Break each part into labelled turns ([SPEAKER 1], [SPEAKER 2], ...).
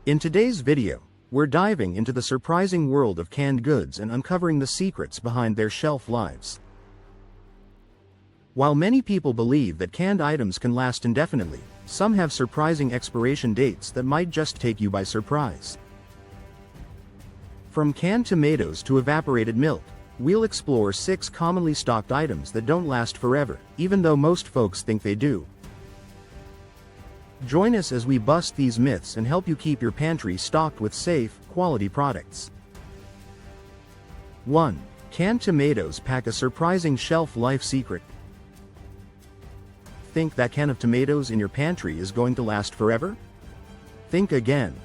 [SPEAKER 1] In today's video, we're diving into the surprising world of canned goods and uncovering the secrets behind their shelf lives. While many people believe that canned items can last indefinitely, some have surprising expiration dates that might just take you by surprise. From canned tomatoes to evaporated milk, we'll explore 6 commonly stocked items that don't last forever, even though most folks think they do. Join us as we bust these myths and help you keep your pantry stocked with safe, quality products. 1. Canned tomatoes pack a surprising shelf life secret. Think that can of tomatoes in your pantry is going to last forever? Think again.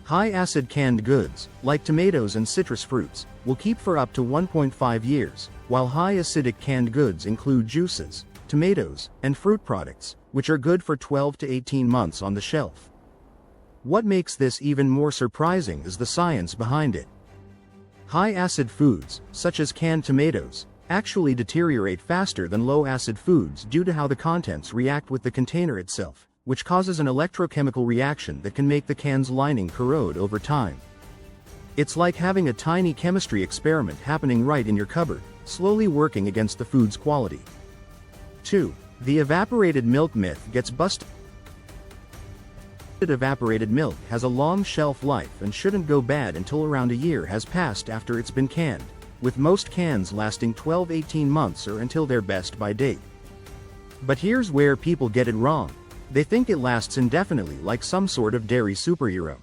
[SPEAKER 1] High-acid canned goods, like tomatoes and citrus fruits, will keep for up to 1.5 years, while high-acidic canned goods include juices, tomatoes, and fruit products, which are good for 12 to 18 months on the shelf. What makes this even more surprising is the science behind it. High-acid foods, such as canned tomatoes, actually deteriorate faster than low-acid foods due to how the contents react with the container itself, which causes an electrochemical reaction that can make the can's lining corrode over time. It's like having a tiny chemistry experiment happening right in your cupboard, slowly working against the food's quality. 2. The evaporated milk myth gets busted. Evaporated milk has a long shelf life and shouldn't go bad until around a year has passed after it's been canned, with most cans lasting 12-18 months or until their best-by date. But here's where people get it wrong. They think it lasts indefinitely like some sort of dairy superhero.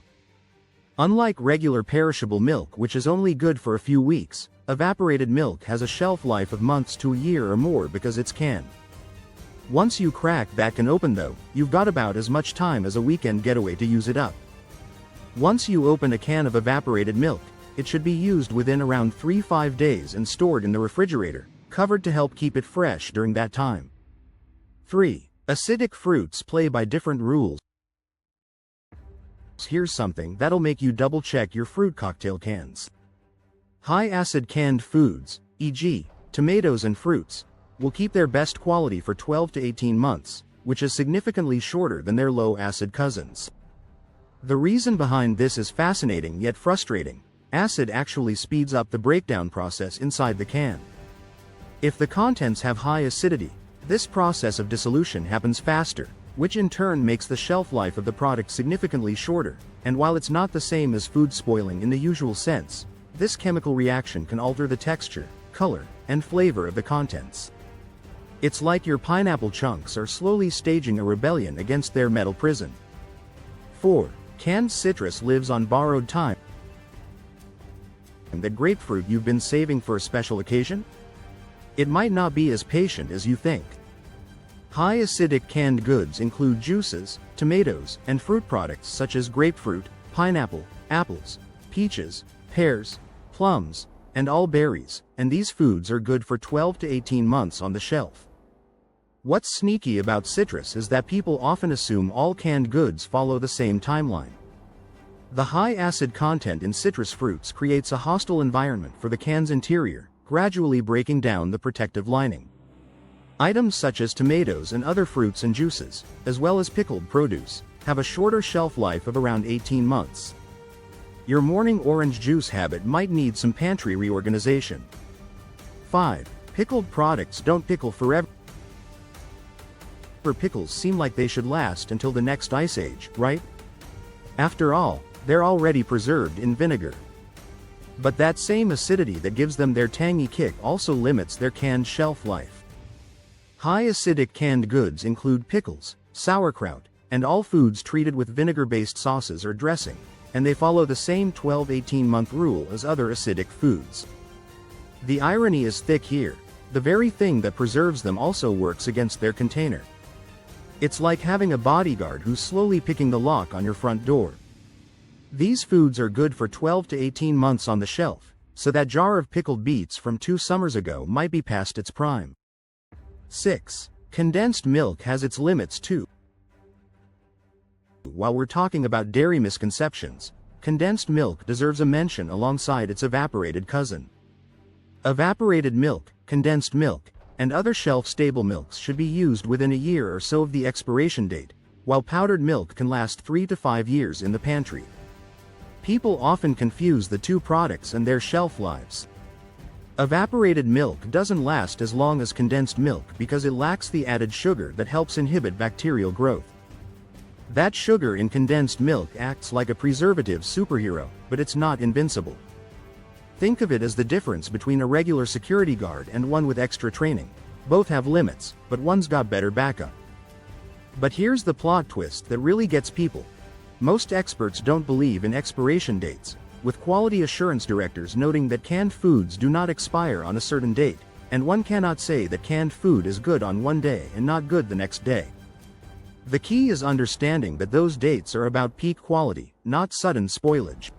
[SPEAKER 1] Unlike regular perishable milk, which is only good for a few weeks, evaporated milk has a shelf life of months to a year or more because it's canned. Once you crack that can open though, you've got about as much time as a weekend getaway to use it up. Once you open a can of evaporated milk, it should be used within around 3-5 days and stored in the refrigerator, covered to help keep it fresh during that time. 3. Acidic fruits play by different rules. Here's something that'll make you double-check your fruit cocktail cans. High-acid canned foods, e.g., tomatoes and fruits, will keep their best quality for 12 to 18 months, which is significantly shorter than their low-acid cousins. The reason behind this is fascinating yet frustrating. Acid actually speeds up the breakdown process inside the can. If the contents have high acidity, this process of dissolution happens faster, which in turn makes the shelf life of the product significantly shorter, and while it's not the same as food spoiling in the usual sense, this chemical reaction can alter the texture, color, and flavor of the contents. It's like your pineapple chunks are slowly staging a rebellion against their metal prison. 4. Canned citrus lives on borrowed time. That grapefruit you've been saving for a special occasion? It might not be as patient as you think. High acidic canned goods include juices, tomatoes, and fruit products such as grapefruit, pineapple, apples, peaches, pears, plums, and all berries, and these foods are good for 12 to 18 months on the shelf. What's sneaky about citrus is that people often assume all canned goods follow the same timeline. The high acid content in citrus fruits creates a hostile environment for the can's interior, gradually breaking down the protective lining. Items such as tomatoes and other fruits and juices, as well as pickled produce, have a shorter shelf life of around 18 months. Your morning orange juice habit might need some pantry reorganization. 5. Pickled products don't pickle forever. Pickles seem like they should last until the next ice age, right? After all, they're already preserved in vinegar. But that same acidity that gives them their tangy kick also limits their canned shelf life. High acidic canned goods include pickles, sauerkraut, and all foods treated with vinegar-based sauces or dressing, and they follow the same 12-18 month rule as other acidic foods. The irony is thick here. The very thing that preserves them also works against their container. It's like having a bodyguard who's slowly picking the lock on your front door. These foods are good for 12 to 18 months on the shelf, so that jar of pickled beets from 2 summers ago might be past its prime. 6. Condensed milk has its limits too. While we're talking about dairy misconceptions, condensed milk deserves a mention alongside its evaporated cousin. Evaporated milk, condensed milk, and other shelf-stable milks should be used within a year or so of the expiration date, while powdered milk can last 3 to 5 years in the pantry. People often confuse the two products and their shelf lives. Evaporated milk doesn't last as long as condensed milk because it lacks the added sugar that helps inhibit bacterial growth. That sugar in condensed milk acts like a preservative superhero, but it's not invincible. Think of it as the difference between a regular security guard and one with extra training. Both have limits, but one's got better backup. But here's the plot twist that really gets people. Most experts don't believe in expiration dates, with quality assurance directors noting that canned foods do not expire on a certain date, and one cannot say that canned food is good on one day and not good the next day. The key is understanding that those dates are about peak quality, not sudden spoilage.